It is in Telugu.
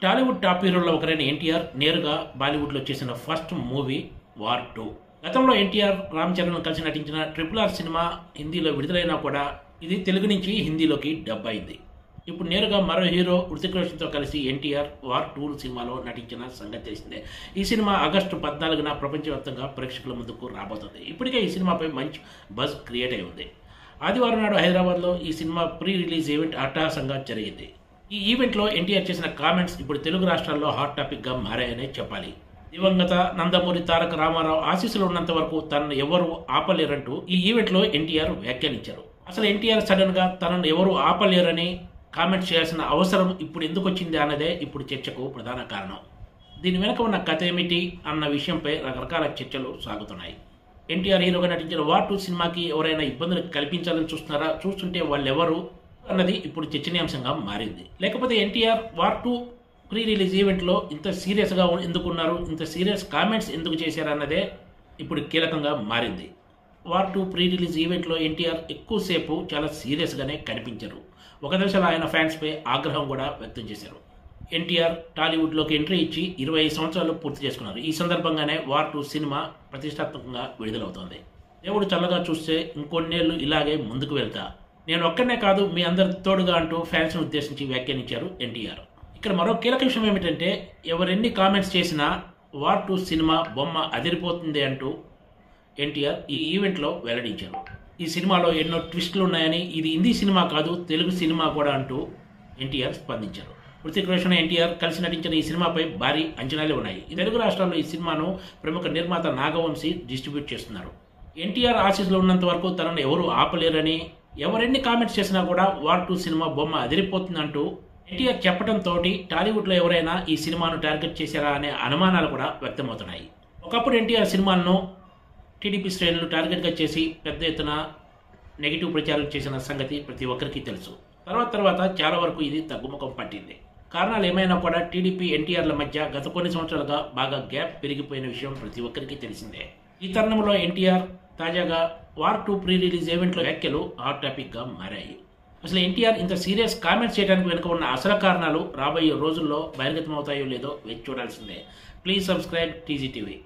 టాలీవుడ్ టాప్ హీరోల్లో ఒకరైన ఎన్టీఆర్ నేరుగా బాలీవుడ్లో చేసిన ఫస్ట్ మూవీ వార్ 2. గతంలో ఎన్టీఆర్ రామ్ చరణ్ కలిసి నటించిన RRR సినిమా హిందీలో విడుదలైనా కూడా ఇది తెలుగు నుంచి హిందీలోకి డబ్ అయింది. ఇప్పుడు నేరుగా మరో హీరో హృతిక్ రోషన్తో కలిసి ఎన్టీఆర్ వార్ 2 సినిమాలో నటించిన సంగతి తెలిసిందే. ఈ సినిమా ఆగస్టు 14న ప్రపంచవ్యాప్తంగా ప్రేక్షకుల ముందుకు రాబోతుంది. ఇప్పటికే ఈ సినిమాపై మంచి బజ్ క్రియేట్ అయి ఉంది. ఆదివారం నాడు హైదరాబాద్లో ఈ సినిమా ప్రీ రిలీజ్ ఈవెంట్ అట్టహాసంగా జరిగింది. ఈ ఈవెంట్లో ఎన్టీఆర్ చేసిన కామెంట్స్ ఇప్పుడు తెలుగు రాష్ట్రాల్లో హాట్ టాపిక్గా మారాయనే చెప్పాలి. దివంగత నందమూరి తారక రామారావు ఆశీస్సులు ఉన్నంత వరకు తనను ఎవరు ఆపలేరంటూ ఈ ఈవెంట్లో ఎన్టీఆర్ వ్యాఖ్యానించారు. అసలు ఎన్టీఆర్ సడన్గా తనను ఎవరు ఆపలేరని కామెంట్ చేయాల్సిన అవసరం ఇప్పుడు ఎందుకు వచ్చింది అన్నదే ఇప్పుడు చర్చకు ప్రధాన కారణం. దీని వెనక ఉన్న కథ ఏమిటి అన్న విషయంపై రకరకాల చర్చలు సాగుతున్నాయి. ఎన్టీఆర్ హీరోగా నటించిన వార్ 2 సినిమాకి ఎవరైనా ఇబ్బందులు కల్పించాలని చూస్తున్నారా, చూస్తుంటే వాళ్ళెవరు అన్నది ఇప్పుడు చర్చనీయాంశంగా మారింది. లేకపోతే ఎన్టీఆర్ వార్ 2 ప్రీ రిలీజ్ ఈవెంట్లో ఇంత సీరియస్గా ఎందుకున్నారు, ఇంత సీరియస్ కామెంట్స్ ఎందుకు చేశారన్నదే ఇప్పుడు కీలకంగా మారింది. వార్ 2 ప్రీ రిలీజ్ ఈవెంట్లో ఎన్టీఆర్ ఎక్కువసేపు చాలా సీరియస్గానే కనిపించారు. ఒక దశలో ఆయన ఫ్యాన్స్పై ఆగ్రహం కూడా వ్యక్తం చేశారు. ఎన్టీఆర్ టాలీవుడ్లోకి ఎంట్రీ ఇచ్చి 25 సంవత్సరాలు పూర్తి చేసుకున్నారు. ఈ సందర్భంగానే వార్ 2 సినిమా ప్రతిష్టాత్మకంగా విడుదలవుతోంది. దేవుడు చల్లగా చూస్తే ఇంకొన్నేళ్లు ఇలాగే ముందుకు వెళ్తా, నేను ఒక్కనే కాదు మీ అందరి తోడుగా అంటూ ఫ్యాన్స్ను ఉద్దేశించి వ్యాఖ్యానించారు ఎన్టీఆర్. ఇక్కడ మరో కీలక విషయం ఏమిటంటే, ఎవరెన్ని కామెంట్స్ చేసినా వార్ 2 సినిమా బొమ్మ అదిరిపోతుంది అంటూ ఎన్టీఆర్ ఈ ఈవెంట్లో వెల్లడించారు. ఈ సినిమాలో ఎన్నో ట్విస్టులు ఉన్నాయని, ఇది హిందీ సినిమా కాదు తెలుగు సినిమా కూడా అంటూ ఎన్టీఆర్ స్పందించారు. హృతిక్ రోషన్ ఎన్టీఆర్ కలిసి నటించిన ఈ సినిమాపై భారీ అంచనాలే ఉన్నాయి. ఈ తెలుగు రాష్ట్రాల్లో ఈ సినిమాను ప్రముఖ నిర్మాత నాగవంశీ డిస్ట్రిబ్యూట్ చేస్తున్నారు. ఎన్టీఆర్ ఆశీస్సులో ఉన్నంత వరకు తనను ఎవరు ఆపలేరని, ఎవరెన్ని కామెంట్స్ చేసినా కూడా వార్ 2 సినిమా బొమ్మ అదిరిపోతుందంటూ ఎన్టీఆర్ చెప్పడంతో టాలీవుడ్లో ఎవరైనా ఈ సినిమాను టార్గెట్ చేశారా అనే అనుమానాలు కూడా వ్యక్తమవుతున్నాయి. ఒకప్పుడు ఎన్టీఆర్ సినిమాలను టీడీపీ శ్రేణులు టార్గెట్గా చేసి పెద్ద ఎత్తున నెగిటివ్ ప్రచారం చేసిన సంగతి ప్రతి ఒక్కరికి తెలుసు. తర్వాత చాలా వరకు ఇది తగ్గుముఖం పట్టింది. కారణాలు ఏమైనా కూడా టీడీపీ ఎన్టీఆర్ల మధ్య గత కొన్ని సంవత్సరాలుగా బాగా గ్యాప్ పెరిగిపోయిన విషయం ప్రతి ఒక్కరికి తెలిసిందే. ఈ తరుణంలో ఎన్టీఆర్ తాజాగా వార్ 2 ప్రీ రిలీజ్ ఈవెంట్లో వ్యాఖ్యలు హాట్ టాపిక్గా మారాయి. అసలు ఎన్టీఆర్ ఇంత సీరియస్ కామెంట్స్ చేయడానికి వెనుక ఉన్న అసలు కారణాలు రాబోయే రోజుల్లో బహిర్గతమవుతాయో లేదో వేచి చూడాల్సిందే. Please subscribe TG TV.